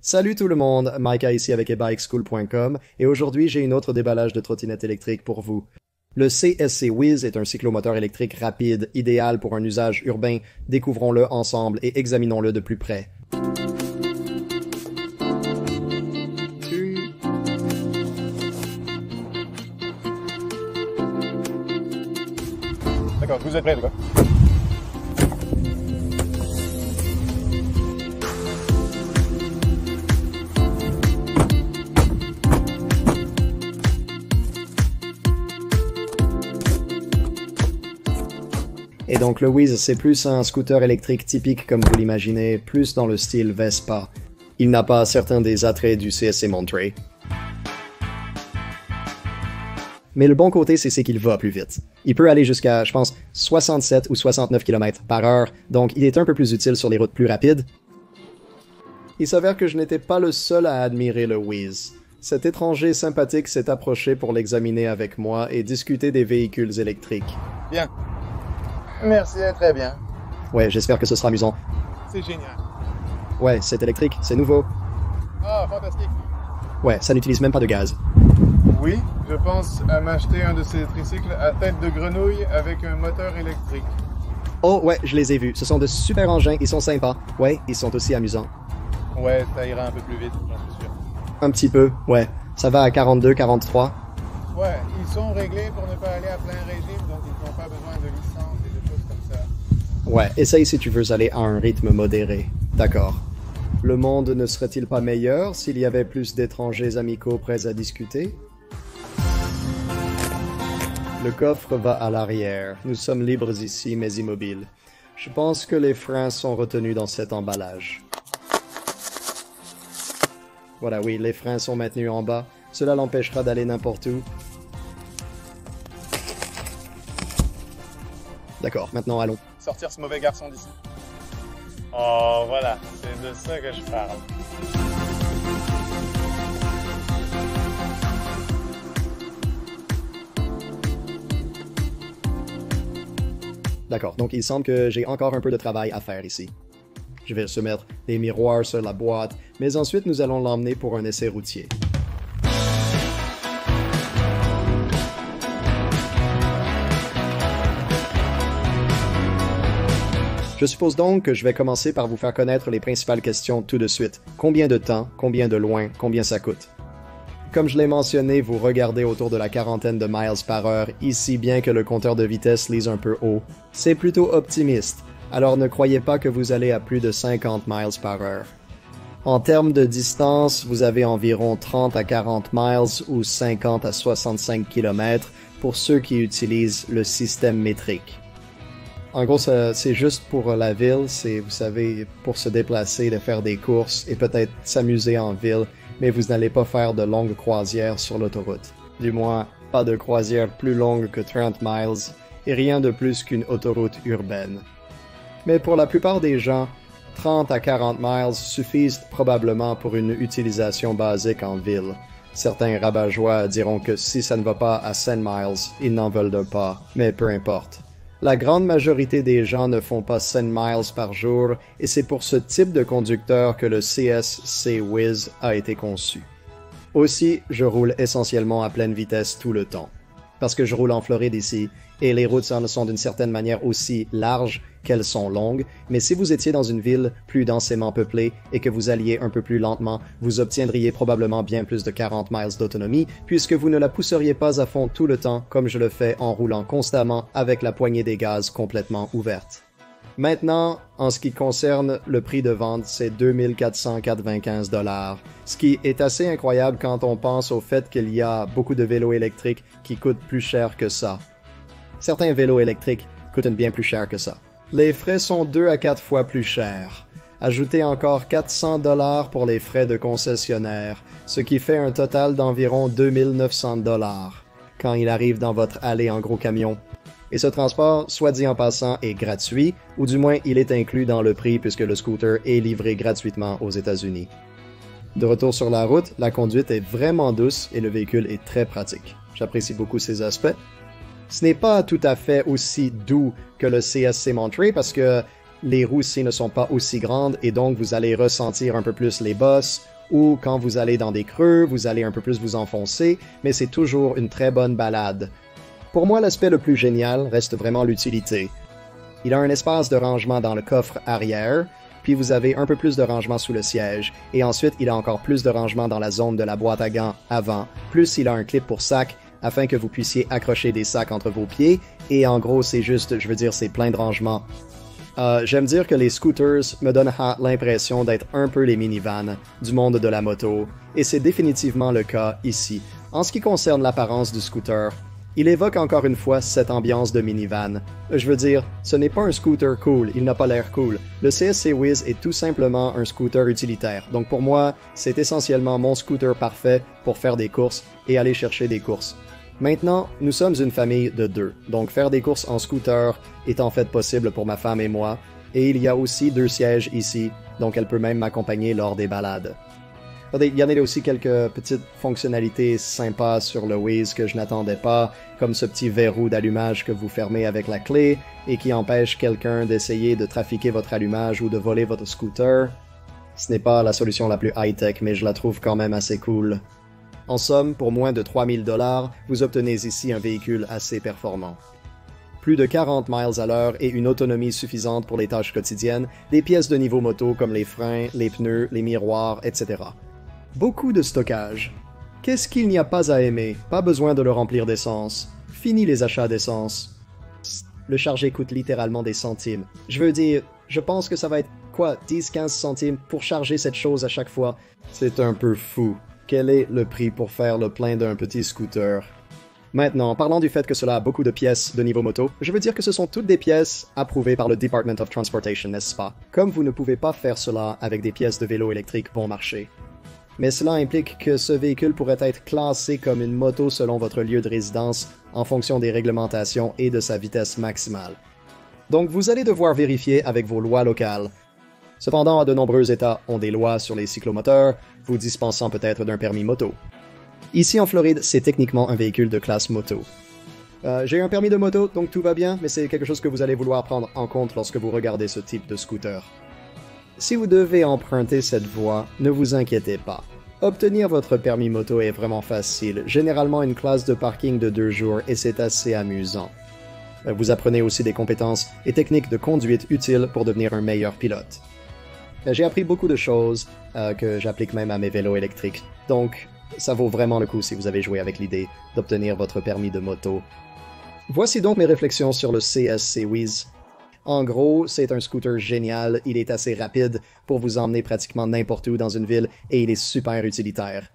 Salut tout le monde, Micah ici avec ebikeschool.com et aujourd'hui j'ai une autre déballage de trottinette électrique pour vous. Le CSC Whiz est un cyclomoteur électrique rapide, idéal pour un usage urbain. Découvrons-le ensemble et examinons-le de plus près. D'accord, vous êtes prêts, quoi. Et donc le Whiz, c'est plus un scooter électrique typique comme vous l'imaginez, plus dans le style Vespa. Il n'a pas certains des attraits du CSC Monterey. Mais le bon côté, c'est qu'il va plus vite. Il peut aller jusqu'à, je pense, 67 ou 69 km/h, donc il est un peu plus utile sur les routes plus rapides. Il s'avère que je n'étais pas le seul à admirer le Whiz. Cet étranger sympathique s'est approché pour l'examiner avec moi et discuter des véhicules électriques. Bien. Merci, très bien. Ouais, j'espère que ce sera amusant. C'est génial. Ouais, c'est électrique, c'est nouveau. Ah, fantastique. Ouais, ça n'utilise même pas de gaz. Oui, je pense à m'acheter un de ces tricycles à tête de grenouille avec un moteur électrique. Oh ouais, je les ai vus. Ce sont de super engins, ils sont sympas. Ouais, ils sont aussi amusants. Ouais, ça ira un peu plus vite, j'en suis sûr. Un petit peu, ouais. Ça va à 42, 43. Ouais, ils sont réglés pour ne pas aller à plein régime, donc ils n'ont pas besoin de licence et de choses comme ça. Ouais, essaye si tu veux aller à un rythme modéré. D'accord. Le monde ne serait-il pas meilleur s'il y avait plus d'étrangers amicaux prêts à discuter? Le coffre va à l'arrière. Nous sommes libres ici, mais immobiles. Je pense que les freins sont retenus dans cet emballage. Voilà, oui, les freins sont maintenus en bas. Cela l'empêchera d'aller n'importe où. D'accord, maintenant allons. Sortir ce mauvais garçon d'ici. Oh, voilà, c'est de ça que je parle. D'accord, donc il semble que j'ai encore un peu de travail à faire ici. Je vais se mettre des miroirs sur la boîte, mais ensuite nous allons l'emmener pour un essai routier. Je suppose donc que je vais commencer par vous faire connaître les principales questions tout de suite. Combien de temps, combien de loin, combien ça coûte? Comme je l'ai mentionné, vous regardez autour de la quarantaine de miles par heure, ici bien que le compteur de vitesse lise un peu haut. C'est plutôt optimiste, alors ne croyez pas que vous allez à plus de 50 miles par heure. En termes de distance, vous avez environ 30 à 40 miles ou 50 à 65 km pour ceux qui utilisent le système métrique. En gros, c'est juste pour la ville, c'est, vous savez, pour se déplacer, de faire des courses et peut-être s'amuser en ville, mais vous n'allez pas faire de longues croisières sur l'autoroute. Du moins, pas de croisière plus longue que 30 miles, et rien de plus qu'une autoroute urbaine. Mais pour la plupart des gens, 30 à 40 miles suffisent probablement pour une utilisation basique en ville. Certains rabat-joie diront que si ça ne va pas à 100 miles, ils n'en veulent pas, mais peu importe. La grande majorité des gens ne font pas 100 miles par jour et c'est pour ce type de conducteur que le CSC Whiz a été conçu. Aussi, je roule essentiellement à pleine vitesse tout le temps. Parce que je roule en Floride ici, et les routes sont d'une certaine manière aussi larges qu'elles sont longues, mais si vous étiez dans une ville plus densément peuplée et que vous alliez un peu plus lentement, vous obtiendriez probablement bien plus de 40 miles d'autonomie, puisque vous ne la pousseriez pas à fond tout le temps comme je le fais en roulant constamment avec la poignée des gaz complètement ouverte. Maintenant, en ce qui concerne le prix de vente, c'est 2495 $, ce qui est assez incroyable quand on pense au fait qu'il y a beaucoup de vélos électriques qui coûtent plus cher que ça. Certains vélos électriques coûtent bien plus cher que ça. Les frais sont 2 à 4 fois plus chers. Ajoutez encore 400 $ pour les frais de concessionnaire, ce qui fait un total d'environ 2900 $ quand il arrive dans votre allée en gros camion. Et ce transport, soit dit en passant, est gratuit, ou du moins il est inclus dans le prix puisque le scooter est livré gratuitement aux États-Unis. De retour sur la route, la conduite est vraiment douce et le véhicule est très pratique. J'apprécie beaucoup ces aspects. Ce n'est pas tout à fait aussi doux que le CSC Monterey parce que les roues ici ne sont pas aussi grandes et donc vous allez ressentir un peu plus les bosses ou quand vous allez dans des creux, vous allez un peu plus vous enfoncer, mais c'est toujours une très bonne balade. Pour moi, l'aspect le plus génial reste vraiment l'utilité. Il a un espace de rangement dans le coffre arrière, puis vous avez un peu plus de rangement sous le siège, et ensuite il a encore plus de rangement dans la zone de la boîte à gants avant, plus il a un clip pour sac, afin que vous puissiez accrocher des sacs entre vos pieds, et en gros c'est juste, je veux dire, c'est plein de rangements. J'aime dire que les scooters me donnent l'impression d'être un peu les minivans du monde de la moto, et c'est définitivement le cas ici. En ce qui concerne l'apparence du scooter, il évoque encore une fois cette ambiance de minivan. Je veux dire, ce n'est pas un scooter cool, il n'a pas l'air cool. Le CSC Wiz est tout simplement un scooter utilitaire, donc pour moi, c'est essentiellement mon scooter parfait pour faire des courses et aller chercher des courses. Maintenant, nous sommes une famille de 2, donc faire des courses en scooter est en fait possible pour ma femme et moi, et il y a aussi 2 sièges ici, donc elle peut même m'accompagner lors des balades. Il y en a aussi quelques petites fonctionnalités sympas sur le Wiz que je n'attendais pas, comme ce petit verrou d'allumage que vous fermez avec la clé et qui empêche quelqu'un d'essayer de trafiquer votre allumage ou de voler votre scooter. Ce n'est pas la solution la plus high-tech, mais je la trouve quand même assez cool. En somme, pour moins de 3000 $, vous obtenez ici un véhicule assez performant. Plus de 40 miles à l'heure et une autonomie suffisante pour les tâches quotidiennes, des pièces de niveau moto comme les freins, les pneus, les miroirs, etc. Beaucoup de stockage. Qu'est-ce qu'il n'y a pas à aimer? Pas besoin de le remplir d'essence. Fini les achats d'essence. Le charger coûte littéralement des centimes. Je veux dire, je pense que ça va être, 10-15 centimes pour charger cette chose à chaque fois. C'est un peu fou. Quel est le prix pour faire le plein d'un petit scooter? Maintenant, parlant du fait que cela a beaucoup de pièces de niveau moto, je veux dire que ce sont toutes des pièces approuvées par le Department of Transportation, n'est-ce pas? Comme vous ne pouvez pas faire cela avec des pièces de vélo électrique bon marché. Mais cela implique que ce véhicule pourrait être classé comme une moto selon votre lieu de résidence en fonction des réglementations et de sa vitesse maximale. Donc vous allez devoir vérifier avec vos lois locales. Cependant, de nombreux États ont des lois sur les cyclomoteurs, vous dispensant peut-être d'un permis moto. Ici en Floride, c'est techniquement un véhicule de classe moto. J'ai un permis de moto, donc tout va bien, mais c'est quelque chose que vous allez vouloir prendre en compte lorsque vous regardez ce type de scooter. Si vous devez emprunter cette voie, ne vous inquiétez pas. Obtenir votre permis moto est vraiment facile, généralement une classe de parking de 2 jours et c'est assez amusant. Vous apprenez aussi des compétences et techniques de conduite utiles pour devenir un meilleur pilote. J'ai appris beaucoup de choses que j'applique même à mes vélos électriques, donc ça vaut vraiment le coup si vous avez joué avec l'idée d'obtenir votre permis de moto. Voici donc mes réflexions sur le CSC Wiz. En gros, c'est un scooter génial, il est assez rapide pour vous emmener pratiquement n'importe où dans une ville et il est super utilitaire.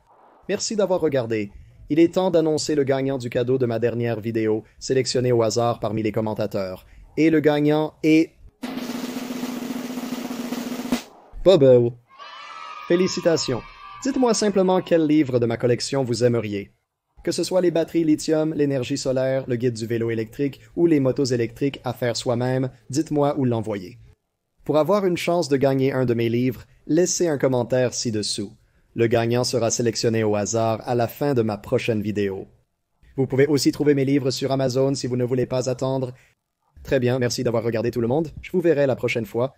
Merci d'avoir regardé. Il est temps d'annoncer le gagnant du cadeau de ma dernière vidéo, sélectionné au hasard parmi les commentateurs. Et le gagnant est... Bobo. Félicitations. Dites-moi simplement quel livre de ma collection vous aimeriez. Que ce soit les batteries lithium, l'énergie solaire, le guide du vélo électrique ou les motos électriques à faire soi-même, dites-moi où l'envoyer. Pour avoir une chance de gagner un de mes livres, laissez un commentaire ci-dessous. Le gagnant sera sélectionné au hasard à la fin de ma prochaine vidéo. Vous pouvez aussi trouver mes livres sur Amazon si vous ne voulez pas attendre. Très bien, merci d'avoir regardé tout le monde. Je vous verrai la prochaine fois.